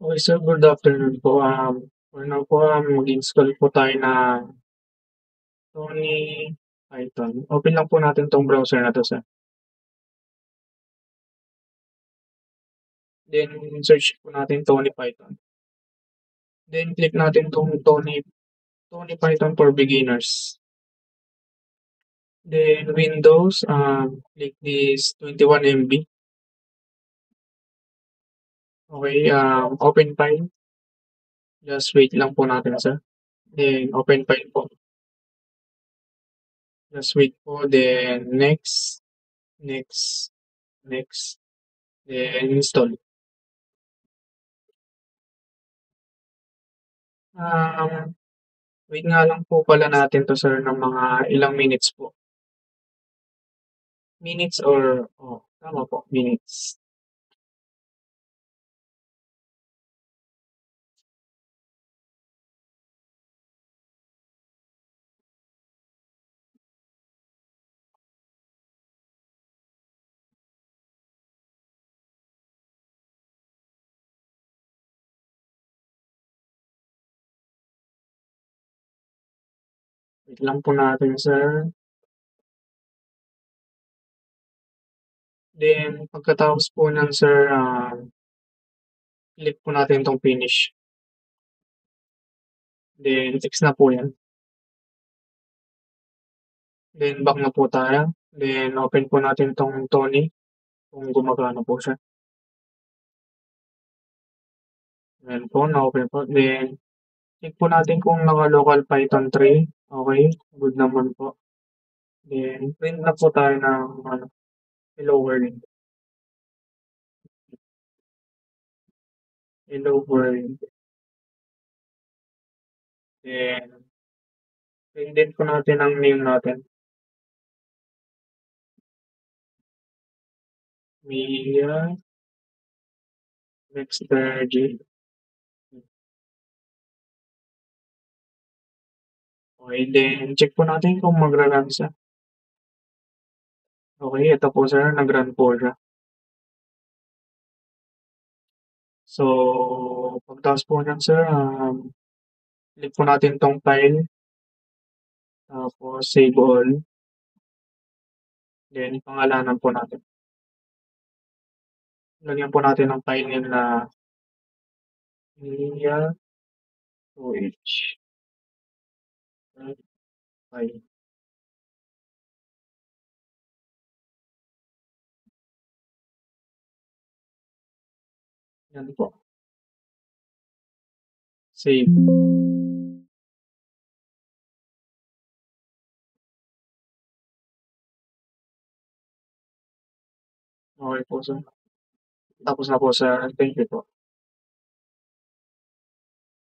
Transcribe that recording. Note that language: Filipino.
Okay, sir. Good afternoon po. For now po, mag-install po tayo ng Sony Python. Open lang po natin 'tong browser na 'to, sir. Then search po natin Tony Python. Then click natin 'tong Tony Python for Beginners. Then Windows, click this 21 MB. Okay, open file. Just wait lang po natin, sir. Then open file po. Just wait po. Then next, next, next. Then install. Um, Wait nga lang po pala natin 'to, sir, ng mga ilang minutes po. Minutes or tama po, minutes. Wait lang po natin, sir. Then pagkatapos po niyan, sir, click po natin 'tong finish. Then text na po 'yan. Then back na po tayo. Then open po natin 'tong Tony kung gumagana po siya. Ayan po, na-open po. Then check po natin kung naka-local Python 3. Okay, good naman po. Then print na po tayo ng hello world. Hello world. Then print din po natin ang name natin. Mia Dexter J. Okay, then check po natin kung magra-run siya. Okay, ito po, sir, nag-run po siya. So, pagkatapos po niyan, sir, click po natin 'tong file, tapos save all, then pangalanan po natin. Lagyan po natin ng file name na Mia2H. File. Yan po. Save. Okay po, sir. Tapos na po, sir. Thank you po.